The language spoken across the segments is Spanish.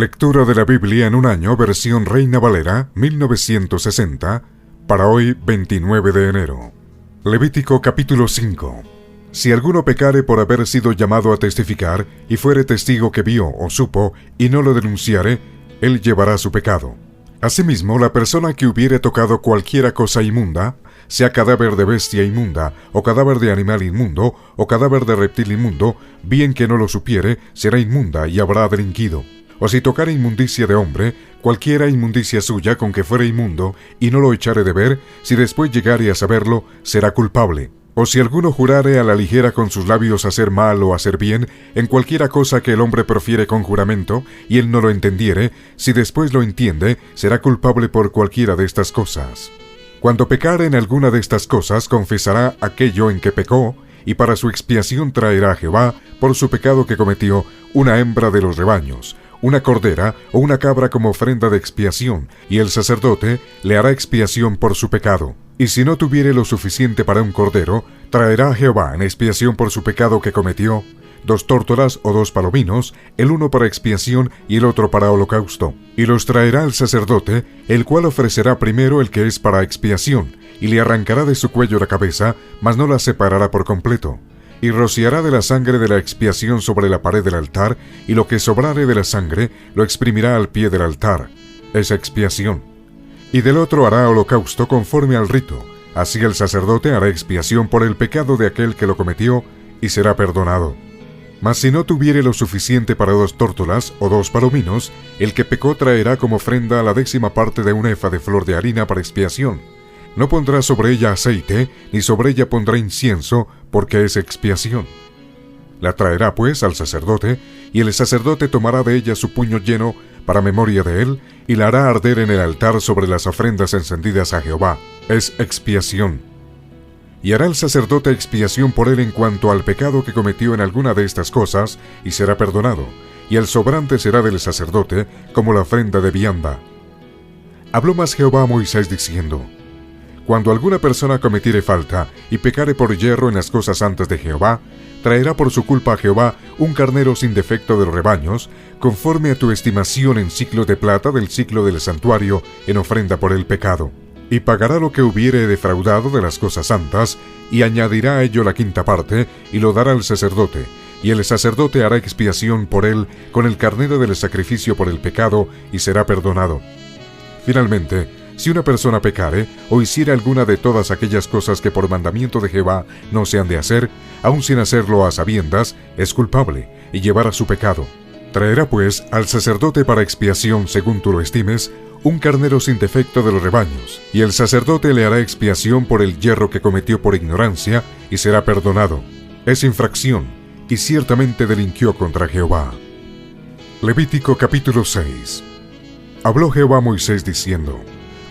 Lectura de la Biblia en un año, versión Reina Valera, 1960, para hoy 29 de enero. Levítico capítulo 5. Si alguno pecare por haber sido llamado a testificar, y fuere testigo que vio o supo, y no lo denunciare, él llevará su pecado. Asimismo, la persona que hubiere tocado cualquiera cosa inmunda, sea cadáver de bestia inmunda, o cadáver de animal inmundo, o cadáver de reptil inmundo, bien que no lo supiere, será inmunda y habrá delinquido. O si tocare inmundicia de hombre, cualquiera inmundicia suya con que fuere inmundo, y no lo echare de ver, si después llegare a saberlo, será culpable. O si alguno jurare a la ligera con sus labios hacer mal o hacer bien, en cualquiera cosa que el hombre profiere con juramento, y él no lo entendiere, si después lo entiende, será culpable por cualquiera de estas cosas. Cuando pecare en alguna de estas cosas, confesará aquello en que pecó, y para su expiación traerá a Jehová, por su pecado que cometió, una hembra de los rebaños, una cordera o una cabra como ofrenda de expiación, y el sacerdote le hará expiación por su pecado. Y si no tuviere lo suficiente para un cordero, traerá a Jehová en expiación por su pecado que cometió 2 tórtolas o 2 palominos, el uno para expiación y el otro para holocausto. Y los traerá al sacerdote, el cual ofrecerá primero el que es para expiación, y le arrancará de su cuello la cabeza, mas no la separará por completo. Y rociará de la sangre de la expiación sobre la pared del altar, y lo que sobrare de la sangre lo exprimirá al pie del altar. Es expiación. Y del otro hará holocausto conforme al rito. Así el sacerdote hará expiación por el pecado de aquel que lo cometió, y será perdonado. Mas si no tuviere lo suficiente para 2 tórtolas o 2 palominos, el que pecó traerá como ofrenda la 10ª parte de un efa de flor de harina para expiación. No pondrá sobre ella aceite, ni sobre ella pondrá incienso, porque es expiación. La traerá pues al sacerdote, y el sacerdote tomará de ella su puño lleno para memoria de él, y la hará arder en el altar sobre las ofrendas encendidas a Jehová. Es expiación. Y hará el sacerdote expiación por él en cuanto al pecado que cometió en alguna de estas cosas, y será perdonado, y el sobrante será del sacerdote, como la ofrenda de vianda. Habló más Jehová a Moisés diciendo: Cuando alguna persona cometiere falta y pecare por yerro en las cosas santas de Jehová, traerá por su culpa a Jehová un carnero sin defecto de los rebaños, conforme a tu estimación en siclo de plata del siclo del santuario, en ofrenda por el pecado. Y pagará lo que hubiere defraudado de las cosas santas, y añadirá a ello la 5ª parte, y lo dará al sacerdote, y el sacerdote hará expiación por él con el carnero del sacrificio por el pecado, y será perdonado. Finalmente, si una persona pecare, o hiciere alguna de todas aquellas cosas que por mandamiento de Jehová no se han de hacer, aun sin hacerlo a sabiendas, es culpable, y llevará su pecado. Traerá pues al sacerdote para expiación, según tú lo estimes, un carnero sin defecto de los rebaños, y el sacerdote le hará expiación por el yerro que cometió por ignorancia, y será perdonado. Es infracción, y ciertamente delinquió contra Jehová. Levítico capítulo 6. Habló Jehová a Moisés diciendo: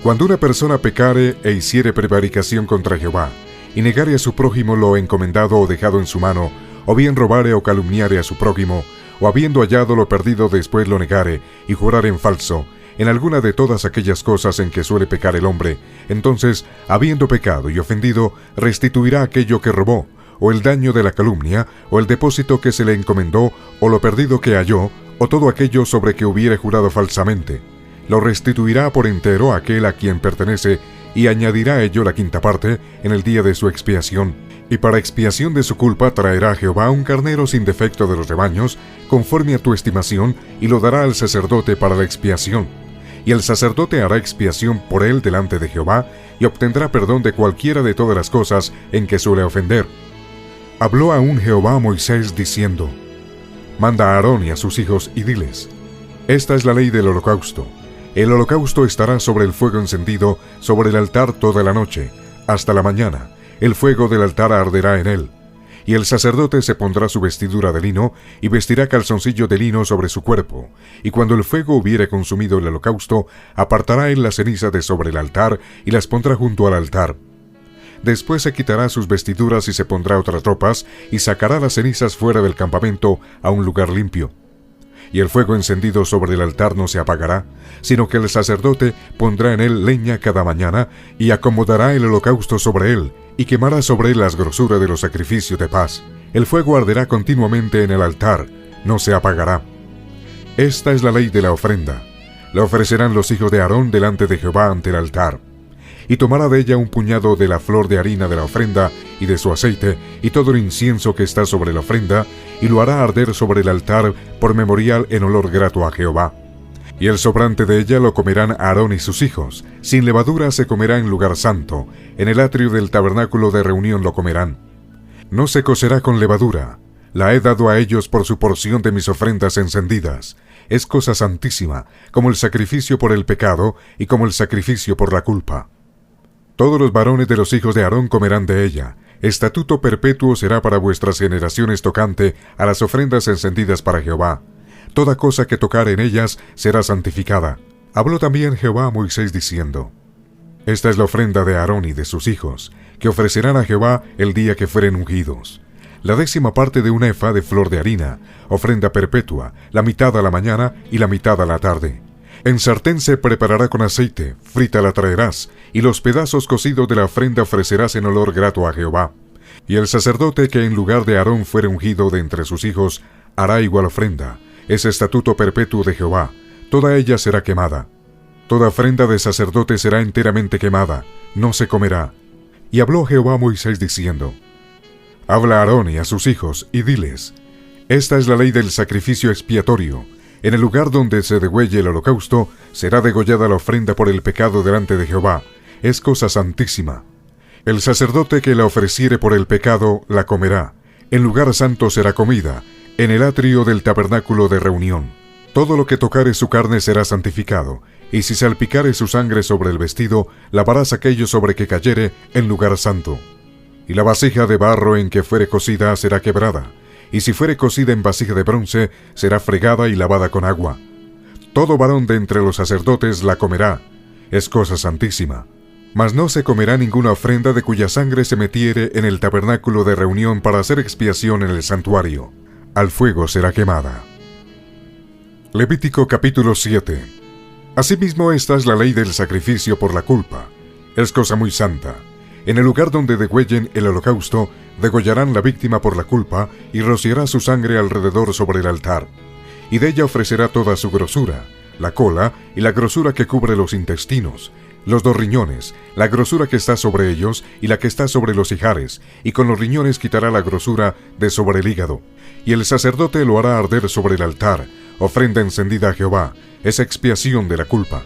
Cuando una persona pecare e hiciere prevaricación contra Jehová, y negare a su prójimo lo encomendado o dejado en su mano, o bien robare o calumniare a su prójimo, o habiendo hallado lo perdido después lo negare, y jurare en falso, en alguna de todas aquellas cosas en que suele pecar el hombre, entonces, habiendo pecado y ofendido, restituirá aquello que robó, o el daño de la calumnia, o el depósito que se le encomendó, o lo perdido que halló, o todo aquello sobre que hubiere jurado falsamente. Lo restituirá por entero a aquel a quien pertenece, y añadirá a ello la 5ª parte en el día de su expiación. Y para expiación de su culpa traerá a Jehová un carnero sin defecto de los rebaños, conforme a tu estimación, y lo dará al sacerdote para la expiación. Y el sacerdote hará expiación por él delante de Jehová, y obtendrá perdón de cualquiera de todas las cosas en que suele ofender. Habló aún Jehová a Moisés diciendo: Manda a Aarón y a sus hijos, y diles: Esta es la ley del holocausto. El holocausto estará sobre el fuego encendido, sobre el altar toda la noche, hasta la mañana. El fuego del altar arderá en él. Y el sacerdote se pondrá su vestidura de lino, y vestirá calzoncillo de lino sobre su cuerpo. Y cuando el fuego hubiere consumido el holocausto, apartará él la ceniza de sobre el altar, y las pondrá junto al altar. Después se quitará sus vestiduras y se pondrá otras ropas, y sacará las cenizas fuera del campamento a un lugar limpio. Y el fuego encendido sobre el altar no se apagará, sino que el sacerdote pondrá en él leña cada mañana, y acomodará el holocausto sobre él, y quemará sobre él las grosuras de los sacrificios de paz. El fuego arderá continuamente en el altar, no se apagará. Esta es la ley de la ofrenda. La ofrecerán los hijos de Aarón delante de Jehová ante el altar. Y tomará de ella un puñado de la flor de harina de la ofrenda y de su aceite y todo el incienso que está sobre la ofrenda, y lo hará arder sobre el altar por memorial en olor grato a Jehová. Y el sobrante de ella lo comerán Aarón y sus hijos. Sin levadura se comerá en lugar santo. En el atrio del tabernáculo de reunión lo comerán. No se cocerá con levadura. La he dado a ellos por su porción de mis ofrendas encendidas. Es cosa santísima, como el sacrificio por el pecado y como el sacrificio por la culpa. Todos los varones de los hijos de Aarón comerán de ella. Estatuto perpetuo será para vuestras generaciones tocante a las ofrendas encendidas para Jehová. Toda cosa que tocare en ellas será santificada. Habló también Jehová a Moisés diciendo: Esta es la ofrenda de Aarón y de sus hijos, que ofrecerán a Jehová el día que fueren ungidos. La 10ª parte de un efa de flor de harina, ofrenda perpetua, la mitad a la mañana y la mitad a la tarde. En sartén se preparará con aceite, frita la traerás, y los pedazos cocidos de la ofrenda ofrecerás en olor grato a Jehová. Y el sacerdote que en lugar de Aarón fuere ungido de entre sus hijos, hará igual ofrenda. Es estatuto perpetuo de Jehová. Toda ella será quemada. Toda ofrenda de sacerdote será enteramente quemada, no se comerá. Y habló Jehová a Moisés diciendo: Habla a Aarón y a sus hijos, y diles: Esta es la ley del sacrificio expiatorio. En el lugar donde se degüelle el holocausto, será degollada la ofrenda por el pecado delante de Jehová. Es cosa santísima. El sacerdote que la ofreciere por el pecado, la comerá. En lugar santo será comida, en el atrio del tabernáculo de reunión. Todo lo que tocare su carne será santificado, y si salpicare su sangre sobre el vestido, lavarás aquello sobre que cayere en lugar santo. Y la vasija de barro en que fuere cocida será quebrada, y si fuere cocida en vasija de bronce, será fregada y lavada con agua. Todo varón de entre los sacerdotes la comerá. Es cosa santísima. Mas no se comerá ninguna ofrenda de cuya sangre se metiere en el tabernáculo de reunión para hacer expiación en el santuario. Al fuego será quemada. Levítico capítulo 7. Asimismo, esta es la ley del sacrificio por la culpa. Es cosa muy santa. En el lugar donde degüellen el holocausto, degollarán la víctima por la culpa, y rociará su sangre alrededor sobre el altar. Y de ella ofrecerá toda su grosura, la cola y la grosura que cubre los intestinos, los 2 riñones, la grosura que está sobre ellos y la que está sobre los ijares, y con los riñones quitará la grosura de sobre el hígado. Y el sacerdote lo hará arder sobre el altar, ofrenda encendida a Jehová, es expiación de la culpa.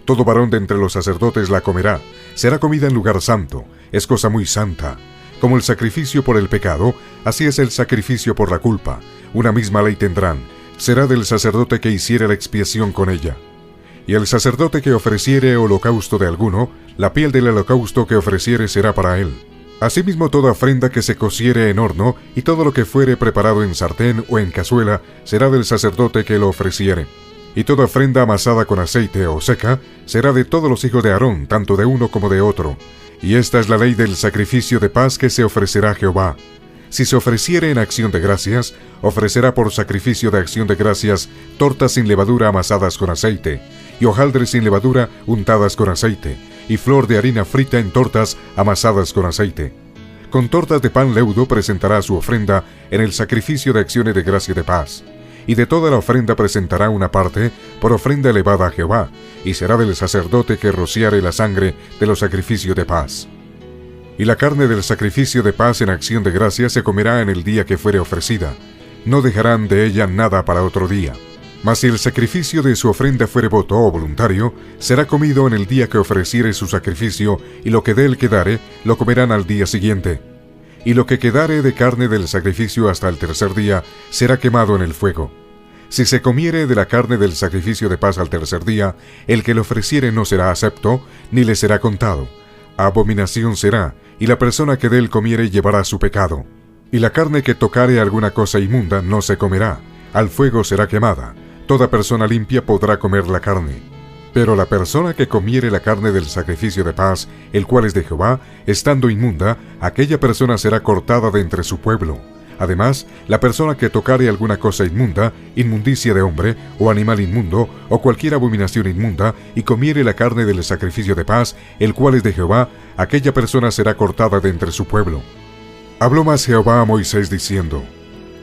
Todo varón de entre los sacerdotes la comerá, será comida en lugar santo, es cosa muy santa. Como el sacrificio por el pecado, así es el sacrificio por la culpa. Una misma ley tendrán, será del sacerdote que hiciere la expiación con ella. Y el sacerdote que ofreciere holocausto de alguno, la piel del holocausto que ofreciere será para él. Asimismo toda ofrenda que se cociere en horno, y todo lo que fuere preparado en sartén o en cazuela, será del sacerdote que lo ofreciere. Y toda ofrenda amasada con aceite o seca, será de todos los hijos de Aarón, tanto de uno como de otro. Y esta es la ley del sacrificio de paz que se ofrecerá a Jehová. Si se ofreciere en acción de gracias, ofrecerá por sacrificio de acción de gracias tortas sin levadura amasadas con aceite, y hojaldres sin levadura untadas con aceite, y flor de harina frita en tortas amasadas con aceite. Con tortas de pan leudo presentará su ofrenda en el sacrificio de acciones de gracia de paz. Y de toda la ofrenda presentará una parte por ofrenda elevada a Jehová, y será del sacerdote que rociare la sangre de los sacrificios de paz. Y la carne del sacrificio de paz en acción de gracia se comerá en el día que fuere ofrecida. No dejarán de ella nada para otro día. Mas si el sacrificio de su ofrenda fuere voto o voluntario, será comido en el día que ofreciere su sacrificio, y lo que de él quedare, lo comerán al día siguiente. Y lo que quedare de carne del sacrificio hasta el 3er día, será quemado en el fuego. Si se comiere de la carne del sacrificio de paz al 3er día, el que lo ofreciere no será acepto, ni le será contado. Abominación será, y la persona que de él comiere llevará su pecado. Y la carne que tocare alguna cosa inmunda no se comerá, al fuego será quemada. Toda persona limpia podrá comer la carne. Pero la persona que comiere la carne del sacrificio de paz, el cual es de Jehová, estando inmunda, aquella persona será cortada de entre su pueblo. Además, la persona que tocare alguna cosa inmunda, inmundicia de hombre, o animal inmundo, o cualquier abominación inmunda, y comiere la carne del sacrificio de paz, el cual es de Jehová, aquella persona será cortada de entre su pueblo. Habló más Jehová a Moisés diciendo: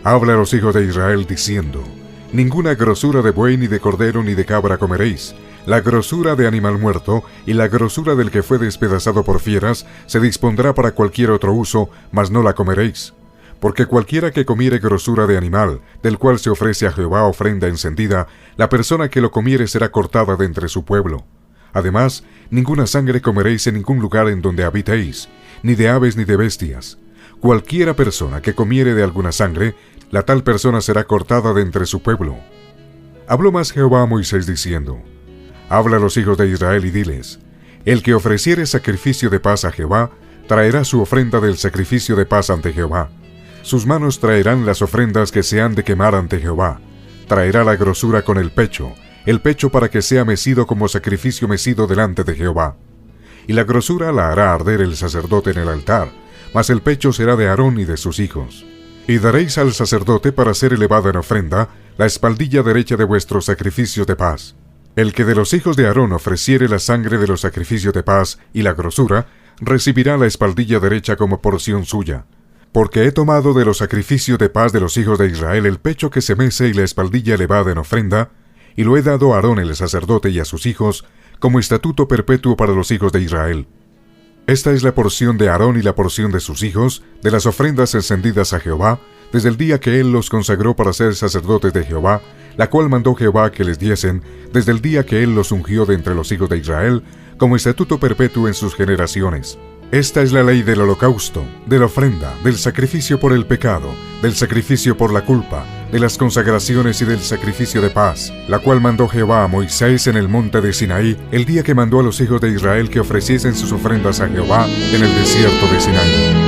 Habla a los hijos de Israel diciendo: Ninguna grosura de buey, ni de cordero, ni de cabra comeréis. La grosura de animal muerto y la grosura del que fue despedazado por fieras se dispondrá para cualquier otro uso, mas no la comeréis. Porque cualquiera que comiere grosura de animal, del cual se ofrece a Jehová ofrenda encendida, la persona que lo comiere será cortada de entre su pueblo. Además, ninguna sangre comeréis en ningún lugar en donde habitéis, ni de aves ni de bestias. Cualquiera persona que comiere de alguna sangre, la tal persona será cortada de entre su pueblo. Habló más Jehová a Moisés diciendo: Habla a los hijos de Israel y diles: El que ofreciere sacrificio de paz a Jehová, traerá su ofrenda del sacrificio de paz ante Jehová. Sus manos traerán las ofrendas que se han de quemar ante Jehová. Traerá la grosura con el pecho para que sea mecido como sacrificio mecido delante de Jehová. Y la grosura la hará arder el sacerdote en el altar, mas el pecho será de Aarón y de sus hijos. Y daréis al sacerdote para ser elevada en ofrenda la espaldilla derecha de vuestros sacrificios de paz. El que de los hijos de Aarón ofreciere la sangre de los sacrificios de paz y la grosura, recibirá la espaldilla derecha como porción suya. Porque he tomado de los sacrificios de paz de los hijos de Israel el pecho que se mece y la espaldilla elevada en ofrenda, y lo he dado a Aarón el sacerdote y a sus hijos, como estatuto perpetuo para los hijos de Israel. Esta es la porción de Aarón y la porción de sus hijos, de las ofrendas encendidas a Jehová, desde el día que él los consagró para ser sacerdotes de Jehová, la cual mandó Jehová que les diesen, desde el día que él los ungió de entre los hijos de Israel, como estatuto perpetuo en sus generaciones. Esta es la ley del holocausto, de la ofrenda, del sacrificio por el pecado, del sacrificio por la culpa, de las consagraciones y del sacrificio de paz, la cual mandó Jehová a Moisés en el monte de Sinaí, el día que mandó a los hijos de Israel que ofreciesen sus ofrendas a Jehová en el desierto de Sinaí.